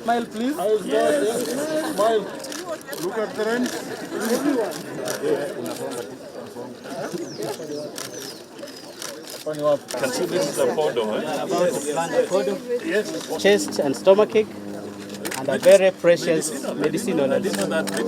Smile, please. Smile. Look at the end. Can see this is a photo, About to plant a photo, chest and stomach ache, and a very precious medicinal.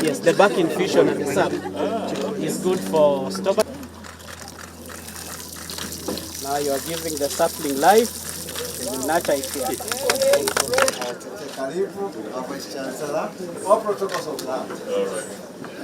Yes, the bark infusion and the sap is good for stomach. Now you are giving the sapling life, it will nurture it here. Vice Chancellor, all protocols of that.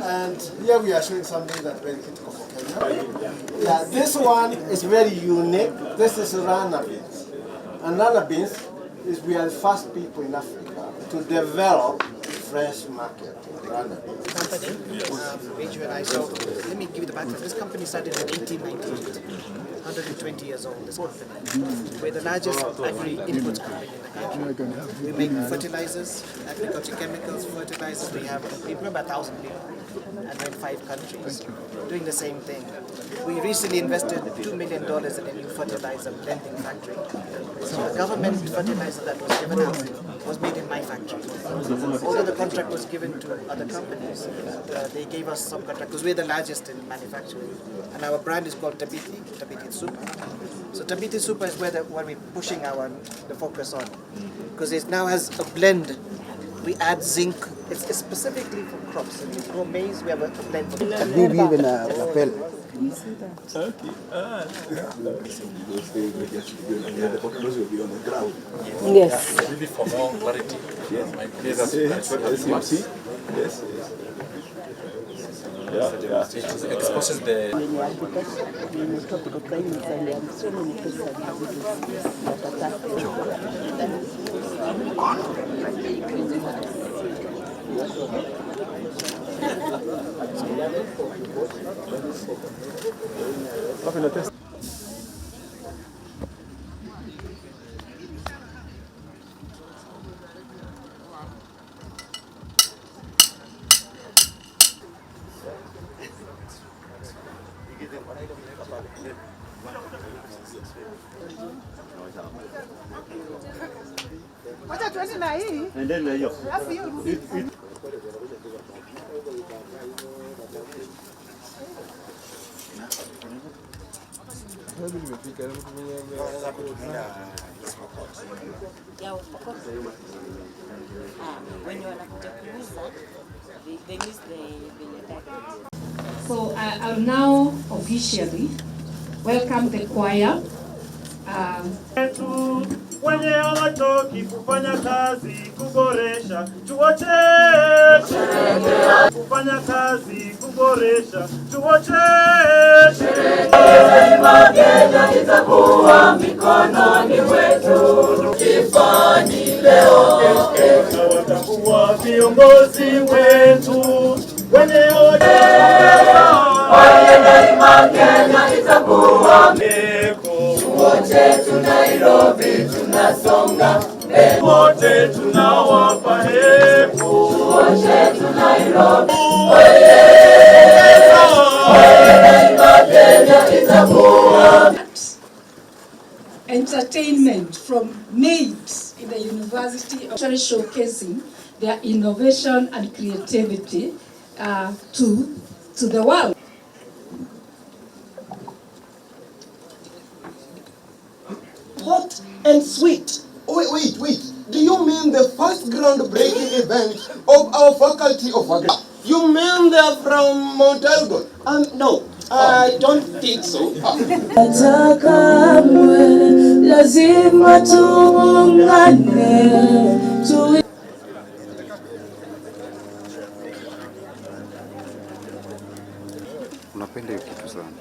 And here we are showing something that's very critical for Kenya. Yeah, this one is very unique. This is runner beans. And runner beans is we are the first people in Africa to develop fresh market in runner beans. Company, HUNI. So let me give you the background. This company started in 1898. 120 years old, this company. We're the largest agri-inputs company in the country. We make fertilizers, agriculture chemicals, fertilizers. We have about 1,000 people, and we're in 5 countries doing the same thing. We recently invested $2 million in a new fertilizer blending factory. So the government fertilizer that was given us was made in my factory. Although the contract was given to other companies, they gave us some contract because we're the largest in manufacturing. And our brand is called Tabiti Super. So Tabiti Super is where we're pushing the focus on. Because it now has a blend. We add zinc. It's specifically for crops. If you grow maize, we have a blend for Can we give an appel? Can you see that? Okay. The photos will be on the ground. Yes. Maybe for more clarity. Yes. Yes. Yes. It exposes the... So I'll now officially welcome the choir. Wenye hawatoki kufanya kazi kuboresha chuo chetu, kufanya kazi kuboresha chuo chetu. Kenya itakuwa mikononi mwetu, kifani leo kesho watakuwa viongozi wetu. Wenye daima Kenya itakuwa chuo chetu Nairobi tunasonga mbele, wote tunawapa hepu. Chuo chetu Nairobi, daima Kenya itakuwa. Entertainment from maids in the university, actually showcasing their innovation and creativity to the world. Hot and sweet. Wait. Do you mean the first groundbreaking event of our faculty of agriculture? You mean they're from Mount Elgon? No, I don't think so. Lazima tuungane. Unapenda hiyo kitu sana.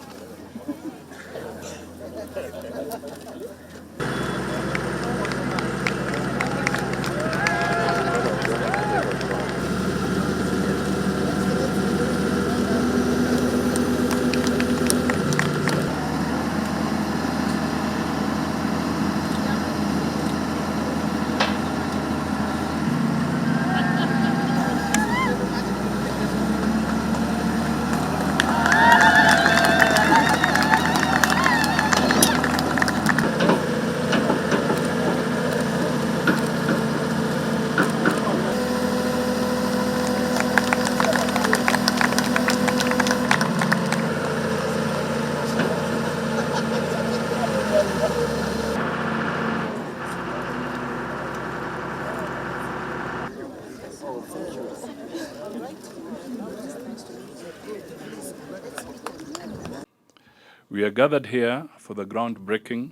We are gathered here for the groundbreaking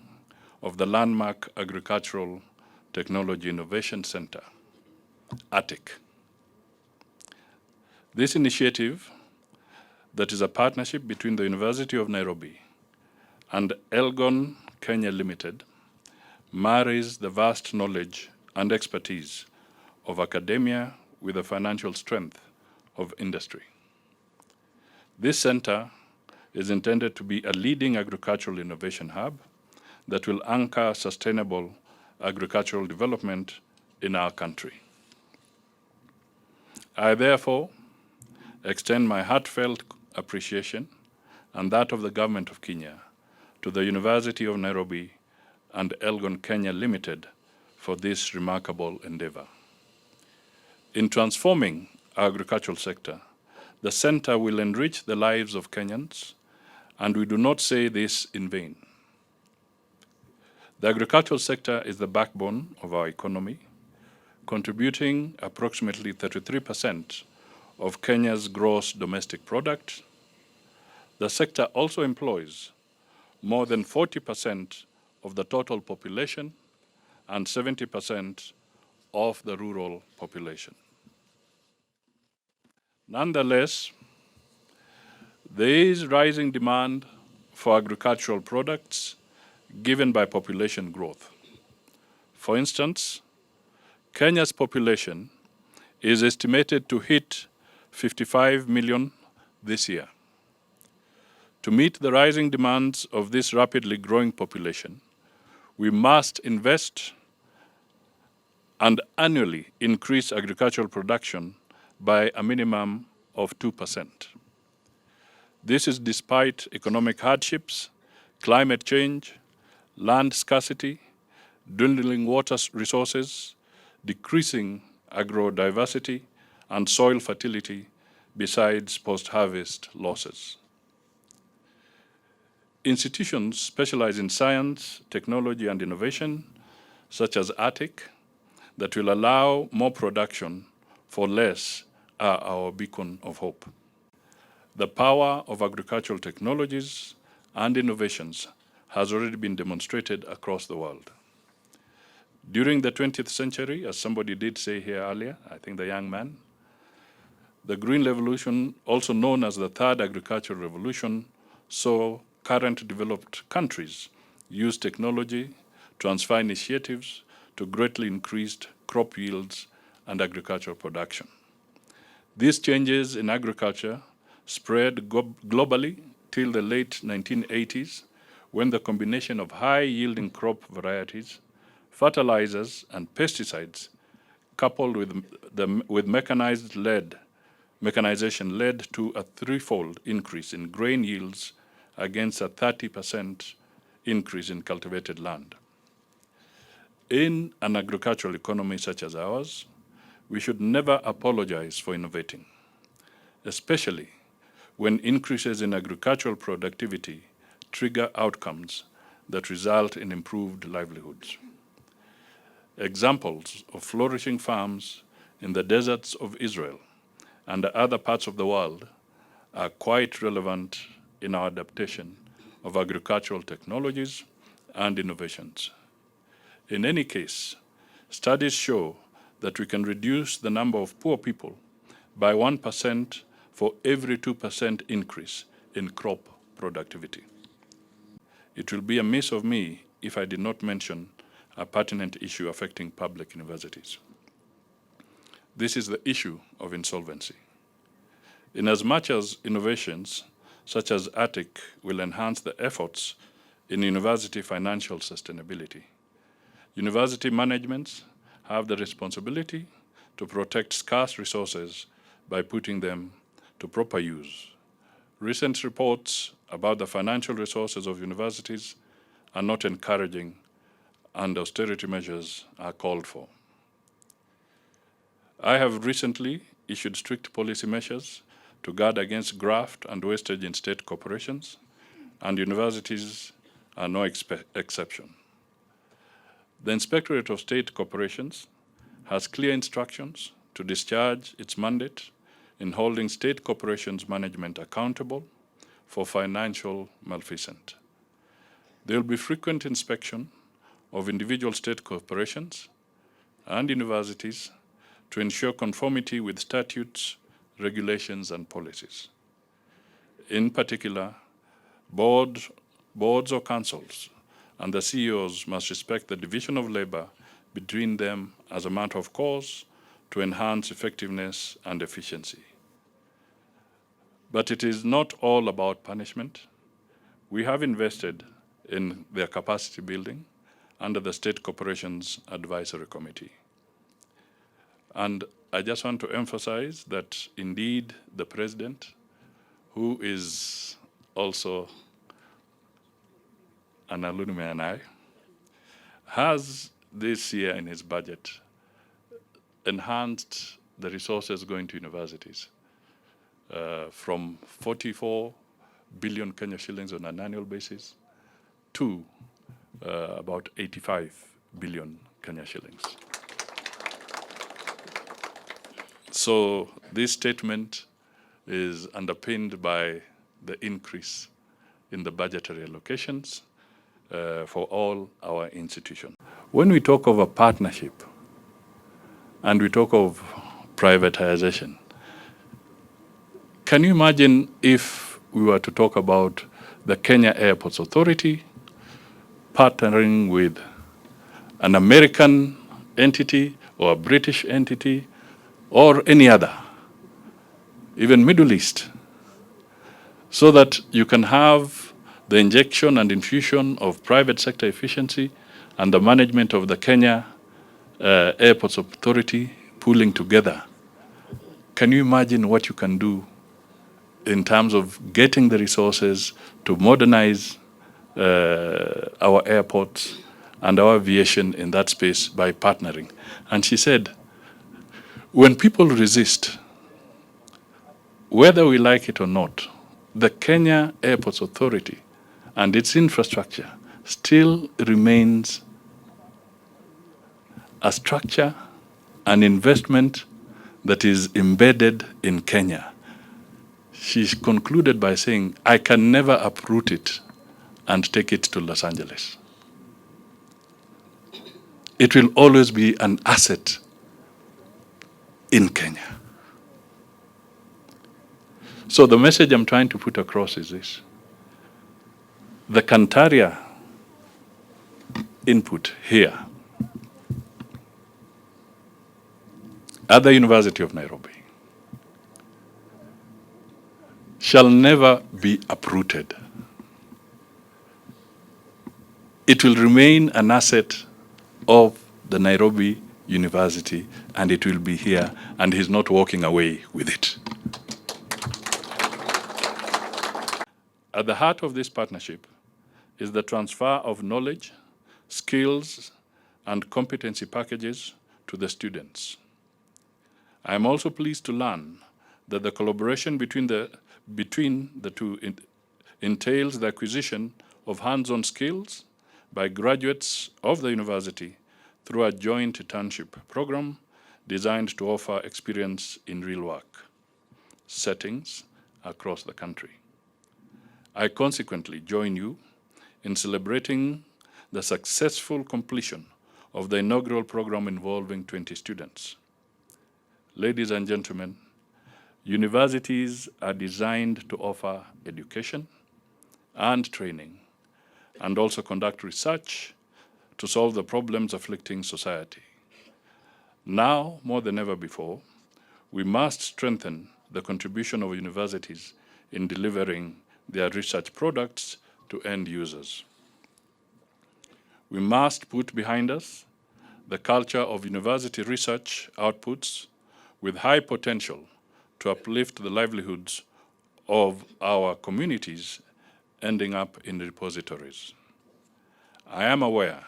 of the landmark Agricultural Technology Innovation Center, ATIC. This initiative, that is a partnership between the University of Nairobi and Elgon Kenya Limited, marries the vast knowledge and expertise of academia with the financial strength of industry. This center is intended to be a leading agricultural innovation hub that will anchor sustainable agricultural development in our country. I therefore extend my heartfelt appreciation and that of the Government of Kenya to the University of Nairobi and Elgon Kenya Limited for this remarkable endeavor. In transforming our agricultural sector, the center will enrich the lives of Kenyans, and we do not say this in vain. The agricultural sector is the backbone of our economy, contributing approximately 33% of Kenya's gross domestic product. The sector also employs more than 40% of the total population and 70% of the rural population. Nonetheless, there is rising demand for agricultural products given by population growth. For instance, Kenya's population is estimated to hit 55 million this year. To meet the rising demands of this rapidly growing population, we must invest and annually increase agricultural production by a minimum of 2%. This is despite economic hardships, climate change, land scarcity, dwindling water resources, decreasing agrodiversity, and soil fertility, besides post-harvest losses. Institutions specialized in science, technology, and innovation, such as ATIC, that will allow more production for less, are our beacon of hope. The power of agricultural technologies and innovations has already been demonstrated across the world. During the 20th century, as somebody did say here earlier, I think the young man, the Green Revolution, also known as the Third Agricultural Revolution, saw current developed countries use technology, transfer initiatives to greatly increased crop yields and agricultural production. These changes in agriculture spread globally till the late 1980s, when the combination of high-yielding crop varieties, fertilizers, and pesticides, coupled with mechanization led to a threefold increase in grain yields against a 30% increase in cultivated land. In an agricultural economy such as ours, we should never apologize for innovating, especially when increases in agricultural productivity trigger outcomes that result in improved livelihoods. Examples of flourishing farms in the deserts of Israel and other parts of the world are quite relevant in our adaptation of agricultural technologies and innovations. In any case, studies show that we can reduce the number of poor people by 1% for every 2% increase in crop productivity. It will be amiss of me if I did not mention a pertinent issue affecting public universities. This is the issue of insolvency. Inasmuch as innovations such as ATIC will enhance the efforts in university financial sustainability, university managements have the responsibility to protect scarce resources by putting them to proper use. Recent reports about the financial resources of universities are not encouraging, and austerity measures are called for. I have recently issued strict policy measures to guard against graft and wastage in state corporations, and universities are no exception. The Inspectorate of State Corporations has clear instructions to discharge its mandate in holding state corporations management accountable for financial malfeasance. There will be frequent inspection of individual state corporations and universities to ensure conformity with statutes, regulations, and policies. In particular, boards or councils and the CEOs must respect the division of labor between them as a matter of course to enhance effectiveness and efficiency. But it is not all about punishment. We have invested in their capacity building under the State Corporations Advisory Committee. And I just want to emphasize that indeed the President, who is also an alumni and I, has this year in his budget enhanced the resources going to universities from 44 billion Kenya shillings on an annual basis to about 85 billion Kenya shillings. So this statement is underpinned by the increase in the budgetary allocations for all our institutions. When we talk of a partnership and we talk of privatization, can you imagine if we were to talk about the Kenya Airports Authority partnering with an American entity or a British entity or any other, even Middle East, so that you can have the injection and infusion of private sector efficiency and the management of the Kenya Airports Authority pooling together? Can you imagine what you can do in terms of getting the resources to modernize our airports and our aviation in that space by partnering? And she said, when people resist, whether we like it or not, the Kenya Airports Authority and its infrastructure still remains a structure, an investment that is embedded in Kenya. She concluded by saying, I can never uproot it and take it to Los Angeles. It will always be an asset in Kenya. So the message I'm trying to put across is this. The Kantaria input here at the University of Nairobi shall never be uprooted. It will remain an asset of the Nairobi University, and it will be here, and he's not walking away with it. At the heart of this partnership is the transfer of knowledge, skills, and competency packages to the students. I am also pleased to learn that the collaboration between the two entails the acquisition of hands-on skills by graduates of the university through a joint internship program designed to offer experience in real work settings across the country. I consequently join you in celebrating the successful completion of the inaugural program involving 20 students. Ladies and gentlemen, universities are designed to offer education and training, and also conduct research to solve the problems afflicting society. Now, more than ever before, we must strengthen the contribution of universities in delivering their research products to end users. We must put behind us the culture of university research outputs with high potential to uplift the livelihoods of our communities ending up in repositories. I am aware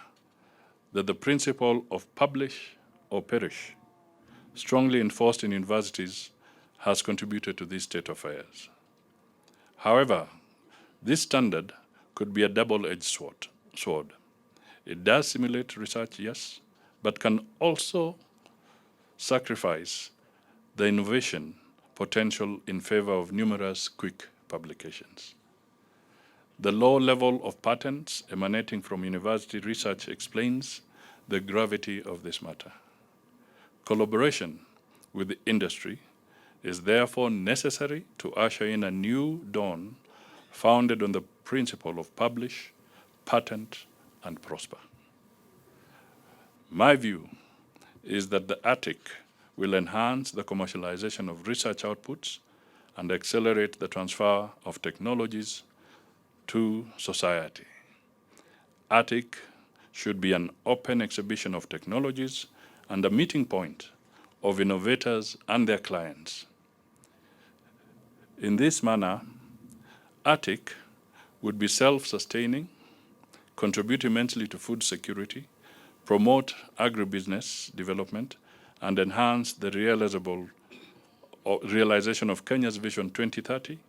that the principle of publish or perish, strongly enforced in universities, has contributed to this state of affairs. However, this standard could be a double-edged sword. It does simulate research, yes, but can also sacrifice the innovation potential in favor of numerous quick publications. The low level of patents emanating from university research explains the gravity of this matter. Collaboration with the industry is therefore necessary to usher in a new dawn founded on the principle of publish, patent, and prosper. My view is that the ATIC will enhance the commercialization of research outputs and accelerate the transfer of technologies to society. ATIC should be an open exhibition of technologies and a meeting point of innovators and their clients. In this manner, ATIC would be self-sustaining, contribute immensely to food security, promote agribusiness development, and enhance the realization of Kenya's Vision 2030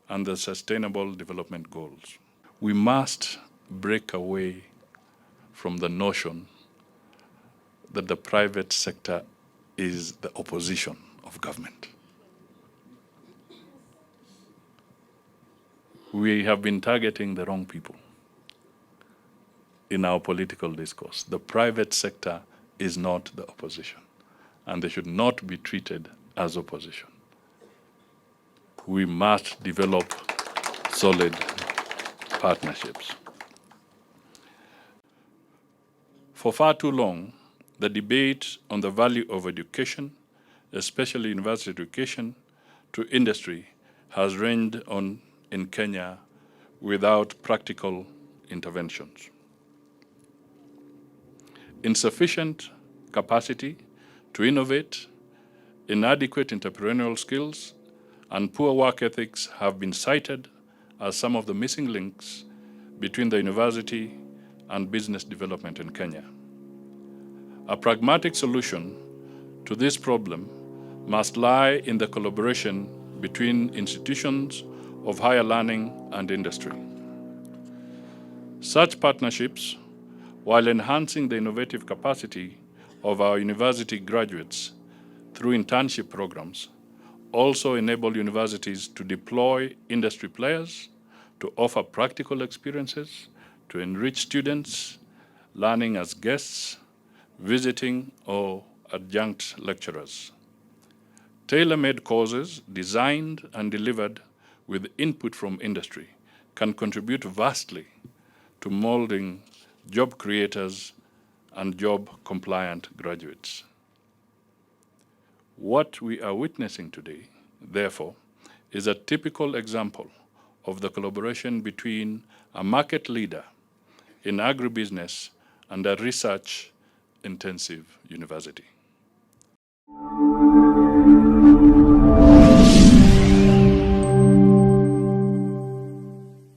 and the Sustainable Development Goals. We must break away from the notion that the private sector is the opposition of government. We have been targeting the wrong people in our political discourse. The private sector is not the opposition, and they should not be treated as opposition. We must develop solid partnerships. For far too long, the debate on the value of education, especially university education, to industry has reigned on in Kenya without practical interventions. Insufficient capacity to innovate, inadequate entrepreneurial skills, and poor work ethics have been cited as some of the missing links between the university and business development in Kenya. A pragmatic solution to this problem must lie in the collaboration between institutions of higher learning and industry. Such partnerships, while enhancing the innovative capacity of our university graduates through internship programs, also enable universities to deploy industry players to offer practical experiences, to enrich students learning as guests, visiting, or adjunct lecturers. Tailor-made courses designed and delivered with input from industry can contribute vastly to molding job creators and job-compliant graduates. What we are witnessing today, therefore, is a typical example of the collaboration between a market leader in agribusiness and a research-intensive university.